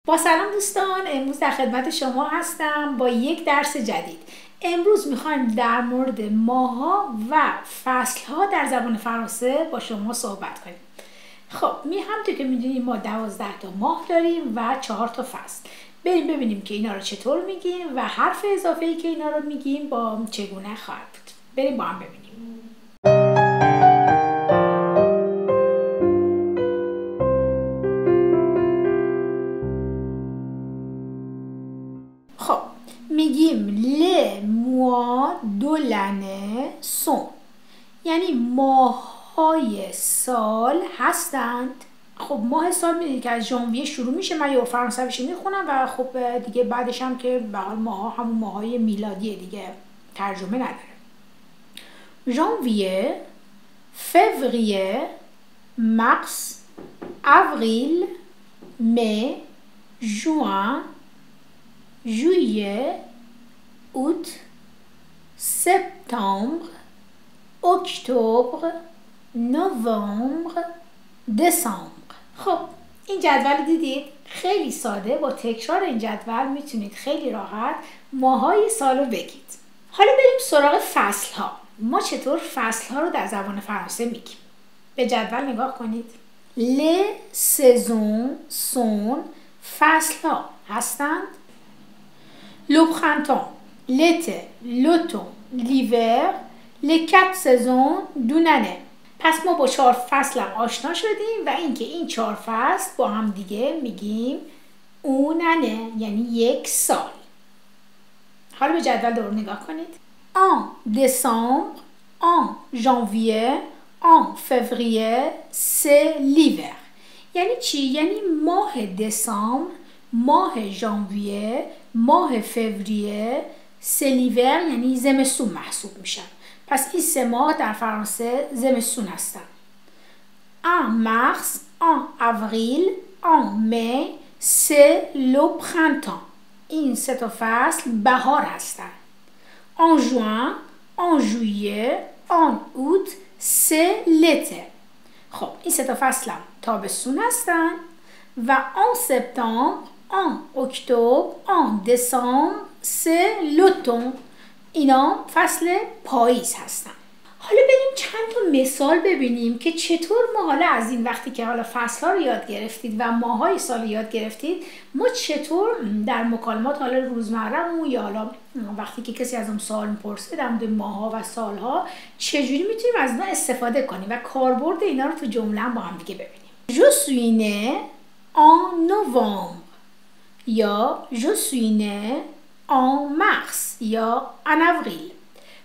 با سلام دوستان، امروز در خدمت شما هستم با یک درس جدید. امروز میخوایم در مورد ماه‌ها و فصل‌ها در زبان فرانسه با شما صحبت کنیم. خب همونطور که میدونیم ما 12 تا ماه داریم و 4 تا فصل. بریم ببینیم که اینا رو چطور میگیم و حرف اضافه‌ای که اینا رو میگیم با چگونه خواهد بود. بریم با هم ببینیم. خب میگیم les mois de l'année sont، یعنی ماه‌های سال هستند. خب ماه سال میدونید که از ژانویه شروع میشه. من یه فرانسویش میخونم و خب دیگه بعدش هم که به حال ماها همون ماهای میلادیه دیگه، ترجمه نداره. ژانویه، فوریه، مارس، avril، می، juin، juillet، août، septembre، octobre، novembre، décembre. خب این جدول دیدید؟ خیلی ساده. با تکرار این جدول میتونید خیلی راحت ماهای سال رو بگید. حالا بریم سراغ فصل ها. ما چطور فصل ها رو در زبان فرانسه میگیم؟ به جدول نگاه کنید. les saisons sont، فصل ها هستند. le printemps، l'été، l'automne، l'hiver، les 4 saisons d'une année. پس ما با 4 فصل هم آشنا شدیم و اینکه این 4 فصل با هم دیگه میگیم اون année، یعنی یک سال. حالا به جدول دوباره نگاه کنید. en décembre، en janvier، en février، c'est l'hiver. یعنی چی؟ یعنی ماه دسامبر، ماه ژانویه، ماه فوریه، سلیور یعنی زمستون محسوب میشن. پس این 3 ماه در فرانسه زمستون هستن. en mars، en avril، en mai، c'est le printemps. این 3 تا فصل بهار هستن. en juin، en juillet، en août، c'est l'été. خب این 3 تا فصل هم تابستون هستن و en septembre، en octobre، en décembre، c'est l'automne. اینا فصل پاییز هستن. حالا بریم چند تا مثال ببینیم که چطور ما حالا از این وقتی که حالا فصل‌ها رو یاد گرفتید و ماهای سال رو یاد گرفتید، ما چطور در مکالمات حالا روزمره‌مون یا حالا وقتی که کسی از اون سوال می‌پرسه در مورد ماها و سال‌ها چجوری میتونیم از اینا استفاده کنیم و کاربرد اینا رو تو جمله هم با هم دیگه ببینیم. Je suis né en novembre یا je suis né en mars یا en avril.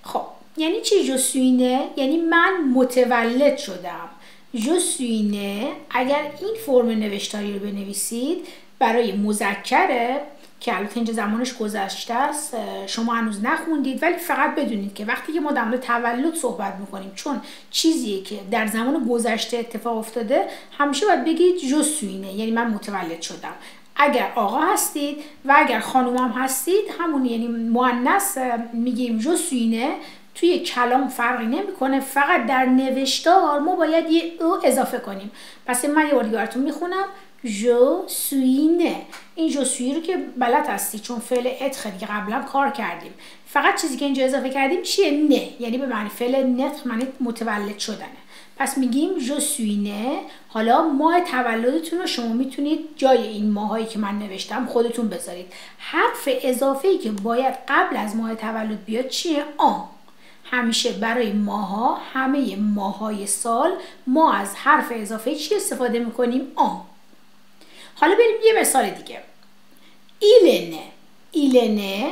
خب یعنی چی je suis né؟ یعنی من متولد شدم. je suis né اگر این فرم نوشتاری رو بنویسید برای مذکره که البته اینجا زمانش گذشته است، شما هنوز نخوندید، ولی فقط بدونید که وقتی که ما در مورد تولد صحبت میکنیم چون چیزیه که در زمان گذشته اتفاق افتاده همیشه باید بگید je suis né، یعنی من متولد شدم. اگر آقا هستید و اگر خانوم هم هستید همون یعنی مؤنث میگیم je suis né. توی کلام فرقی نمیکنه، فقط در نوشتار ما باید یه او اضافه کنیم. پس من یه بار دیگه براتون میخونم je suis né. این je suis رو که بلد هستید چون فعل اتر دیگه قبلا کار کردیم. فقط چیزی که اینجا اضافه کردیم چیه؟ نه، یعنی به معنی فعل نطق معنی متولد شدنه. پس میگیم je suis né. حالا ماه تولدتون رو شما میتونید جای این ماهایی که من نوشتم خودتون بذارید. حرف اضافه‌ای که باید قبل از ماه تولد بیاد چیه؟ آن. همیشه برای ماها، همه ماهای سال ما از حرف اضافه چی استفاده میکنیم؟ آن. حالا بریم یه مثال دیگه. il est né. il est né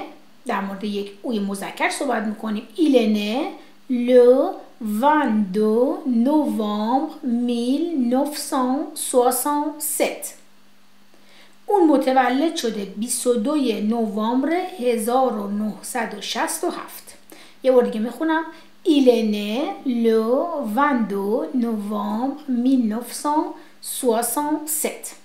در مورد یک اوی مذکر صحبت میکنیم. il est né le 22 novembre 1967. اون متولد شده 22 نوامبر 1967. یه بار دیگه میخونم. il est né le 22 novembre 1967.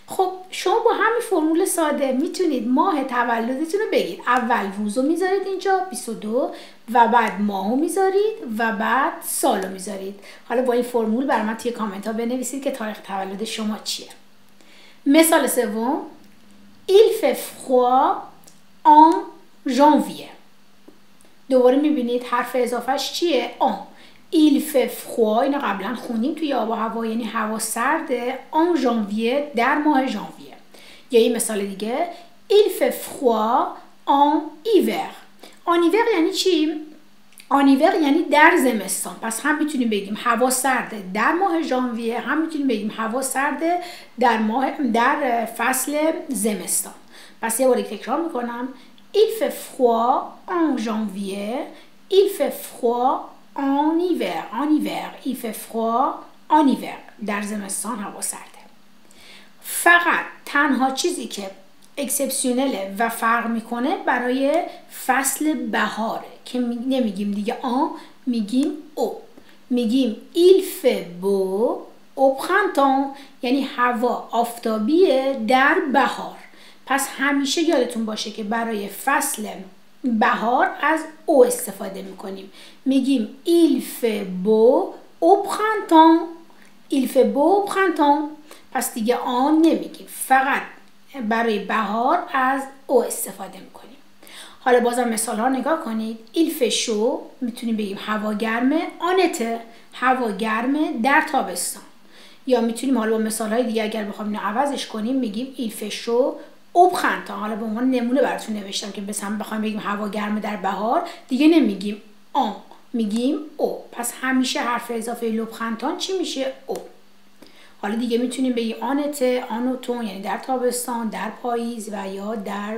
خب شما با همین فرمول ساده میتونید ماه تولدتون رو بگید. اول روزو میذارید اینجا 22 و بعد ماهو میذارید و بعد سالو میذارید. حالا با این فرمول برای من توی کامنت ها بنویسید که تاریخ تولد شما چیه. مثال سوم. il fait froid en janvier. دوباره میبینید حرف اضافهش چیه؟ آن. il fait froid، اینو قبلا خوندیم توی آب و هوا، یعنی هوا سرده. en janvier، در ماه ژانویه. یا این مثال دیگه il fait froid en hiver. en hiver یعنی چی؟ en hiver یعنی در زمستان. پس هم میتونیم بگیم هوا سرده در ماه ژانویه، هم میتونیم بگیم هوا سرده در فصل زمستان. پس یه بار تکرار میکنم. il fait froid en janvier. il fait froid en hiver. en hiver. il fait froid en hiver. در زمستان هوا سرده. فقط تنها چیزی که اکسپسیونله و فرق میکنه برای فصل بهاره که نمیگیم دیگه آن، میگیم او. میگیم il fait beau au printemps، یعنی هوا آفتابیه در بهار. پس همیشه یادتون باشه که برای فصل بهار از او استفاده میکنیم. میگیم il fait beau au printemps. il fait beau au printemps. پس دیگه آن نمیگیم، فقط برای بهار از او استفاده میکنیم. حالا بازم مثال ها نگاه کنید. il fait chaud، میتونیم بگیم هوا گرمه. آنته، هوا گرمه در تابستان. یا میتونیم حالا با مثال های دیگه اگر بخوایم اینو عوضش کنیم میگیم il fait chaud au printemps. حالا به عنوان نمونه براتون نوشتم که مثلا بخوایم بگیم هوا گرمه در بهار دیگه نمیگیم آن، میگیم او. پس همیشه حرف اضافه لو پرنتان چی میشه؟ او. حالا دیگه میتونیم بگیم آنته، آنوتون، یعنی در تابستان، در پاییز و یا در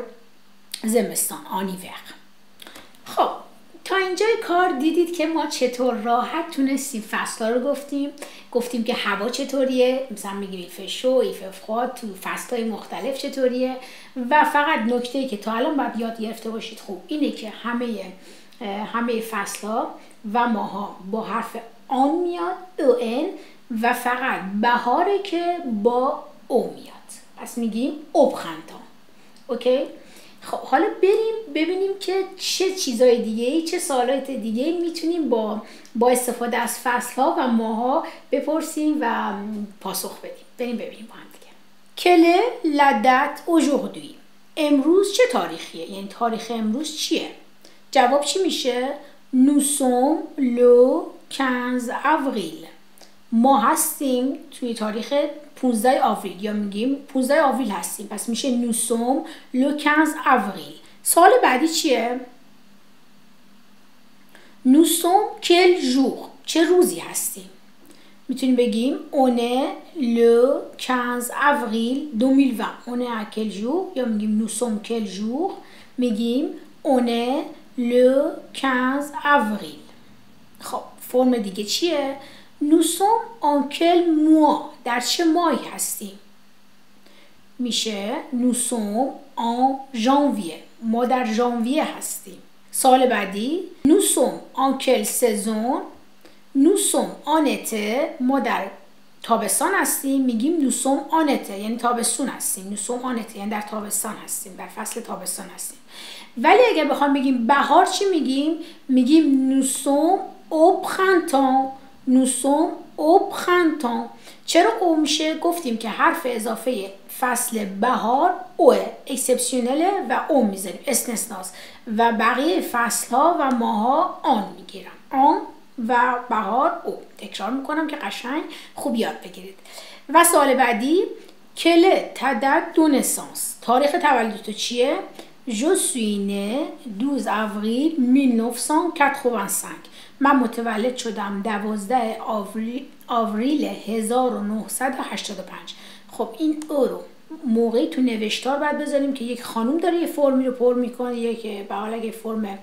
زمستان، آنیور. خب تا اینجای کار دیدید که ما چطور راحت تونستیم فصل‌ها رو گفتیم که هوا چطوریه، مثلا میگیم ایف شو، ایف فراد، تو فصل‌های مختلف چطوریه. و فقط نکته‌ای که تا الان باید یاد گرفته باشید خوب اینه که همه فصل‌ها و ماها با حرف آن میاد، او، و فقط بهاره که با او میاد. پس میگیم او پرنتان. اوکی؟ خب حالا بریم ببینیم که چه چیزای دیگه، چه سوالات دیگه میتونیم با استفاده از فصل‌ها و ماها بپرسیم و پاسخ بدیم. بریم ببینیم با هم دیگه. Quelle est la date aujourd'hui؟ امروز چه تاریخیه؟ یعنی تاریخ امروز چیه؟ جواب چی میشه؟ Nous sommes le 15 avril. ما هستیم توی تاریخ 15 آوریل، یا میگیم 15 آوریل هستیم. پس میشه nous sommes le 15 avril. سوال بعدی چیه؟ nous sommes quel jour؟ چه روزی هستیم؟ میتونیم بگیم on est le 15 avril 2020. on est à quel jour؟ یا میگیم nous sommes quel jour؟ میگیم on est le 15 avril. خب فرم دیگه چیه؟ nous sommes en quel mois؟ در چه ماهی هستیم؟ میشه nous sommes en janvier. ما در ژانویه هستیم. سال بعدی nous sommes en quelle saison؟ nous sommes en été. ما در تابستان هستیم، میگیم nous sommes en été، یعنی تابستون هستیم. nous sommes en été یعنی در تابستان هستیم، در فصل تابستان هستیم. ولی اگر بخوام بگیم بهار چی میگیم؟ میگیم nous sommes au printemps. nous sommes au printemps. چرا او میشه؟ گفتیم که حرف اضافه فصل بهار اوه، اکسپسیونله و او میذاریم، استثناست، و بقیه فصل ها و ماها آن میگیرن. آن و بهار او. تکرار میکنم که قشنگ خوب یاد بگیرید. و سوال بعدی کل تعداد دو نسانس. تاریخ تولد تو چیه؟ Je suis né 12 avril 1985. من متولد شدم 12 آوریل 1985. خب این او رو موقعی تو نوشتار باید بذاریم که یک خانوم داره یه فرمی رو پر میکنه، یک اگه فرم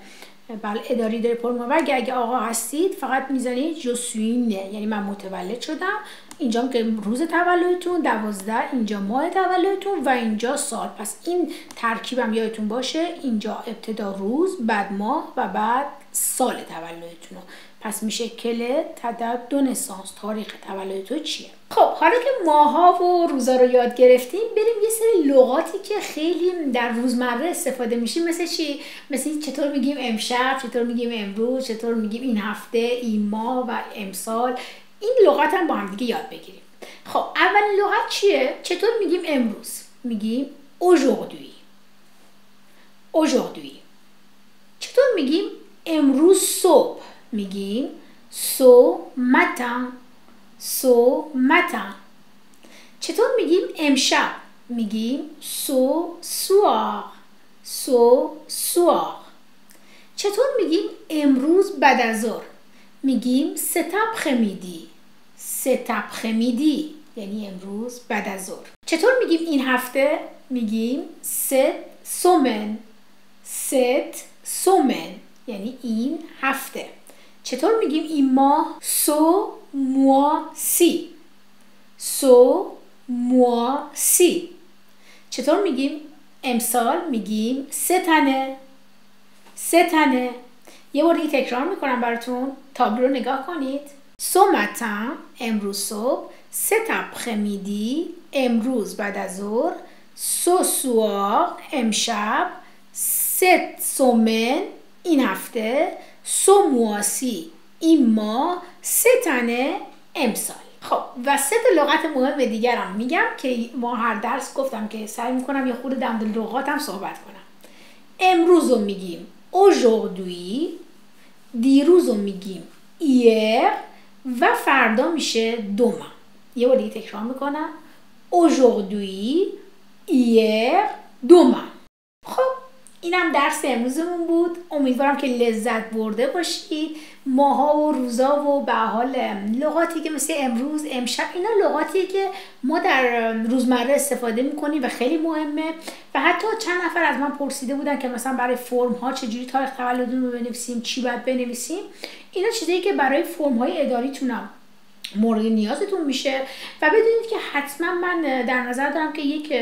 اداری داره پر میکنه، و اگه آقا هستید فقط میزنید je suis né، یعنی من متولد شدم. اینجا که روز تولدتون 12، اینجا ماه تولدتون و اینجا سال. پس این ترکیبم یادتون باشه، اینجا ابتدا روز، بعد ماه و بعد سال تولدتون. پس میشه کل تعداد دو نسانس. تاریخ تولد تو چیه؟ خب حالا که ماها و روزا رو یاد گرفتیم، بریم یه سری لغاتی که خیلی در روزمره استفاده میشیم. مثل چی؟ مثل چطور میگیم امشب، چطور میگیم امروز، چطور میگیم این هفته، این ماه و امسال. این لغات هم با هم دیگه یاد بگیریم. خب اولین لغت چیه؟ چطور میگیم امروز؟ میگیم aujourd'hui. aujourd'hui. چطور میگیم امروز صبح؟ میگیم ce matin. ce matin. چطور میگیم امشب؟ میگیم ce soir. ce soir. چطور میگیم امروز بعد از ظهر؟ میگیم cet après-midi. cet après-midi یعنی امروز بعد از ظهر. چطور میگیم این هفته؟ میگیم cette semaine. cette semaine یعنی این هفته. چطور میگیم این ماه؟ ce mois-ci. ce mois-ci. چطور میگیم امسال؟ میگیم cette année. cette année. یه بار دیگه تکرار میکنم براتون. تابلو رو نگاه کنید. ce matin امروز صبح. cet après-midi امروز بعد از ظهر. ce soir امشب. cette semaine این هفته. ce mois-ci این ماه. cette année امسال. خب و سه تا لغت مهم دیگرم میگم که ما هر درس گفتم که سعی میکنم یه خورده در مورد لغاتم صحبت کنم. امروز رو میگیم aujourd'hui، دیروز رو میگیم hier و فردا میشه demain. یه بار دیگه تکرار میکنم. aujourd'hui، hier، demain. خب اینم درس امروزمون بود. امیدوارم که لذت برده باشید. ماها و روزا و به حال لغاتی که مثل امروز، امشب، اینا لغاتیه که ما در روزمره استفاده میکنیم و خیلی مهمه. و حتی چند نفر از من پرسیده بودن که مثلا برای فرم ها چجوری تاریخ تولدتون رو بنویسیم، چی باید بنویسیم. اینا چیزایی که برای فرم های اداریتونم مورد نیازتون میشه و بدونید که حتما من در نظر دارم که یک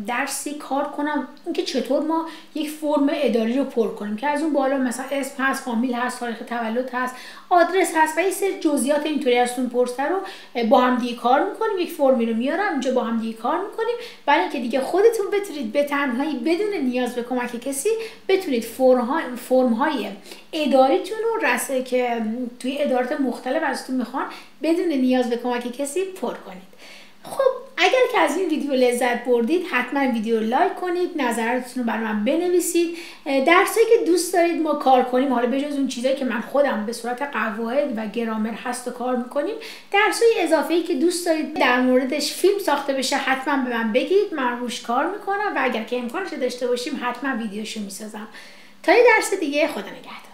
درسی کار کنم اینکه چطور ما یک فرم اداری رو پر کنیم که از اون بالا مثلا اسم هست، فامیل هست، تاریخ تولد هست، آدرس هست و این سری جزئیات اینطوری ازتون پرسه رو با هم دیگه کار میکنیم. یک فرمی رو میارم اینجا با هم دیگه کار میکنیم برای اینکه دیگه خودتون بتونید به تنهایی بدون نیاز به کمک کسی بتونید فرم های اداریتون رو که توی ادارات مختلف ازتون میخوان بدون نیاز به کمک کسی پر کنید. خب اگر که از این ویدیو لذت بردید حتما ویدیو لایک کنید، نظراتتون رو برای من بنویسید. درسایی که دوست دارید ما کار کنیم، حالا بجز اون چیزایی که من خودم به صورت قواعد و گرامر هست و کار میکنیم، درسای اضافه‌ای که دوست دارید در موردش فیلم ساخته بشه حتما به من بگید، من روش کار میکنم و اگر که امکانش داشته باشیم حتما ویدیوشو میسازم. تا یه درس دیگه، خدا نگهدار.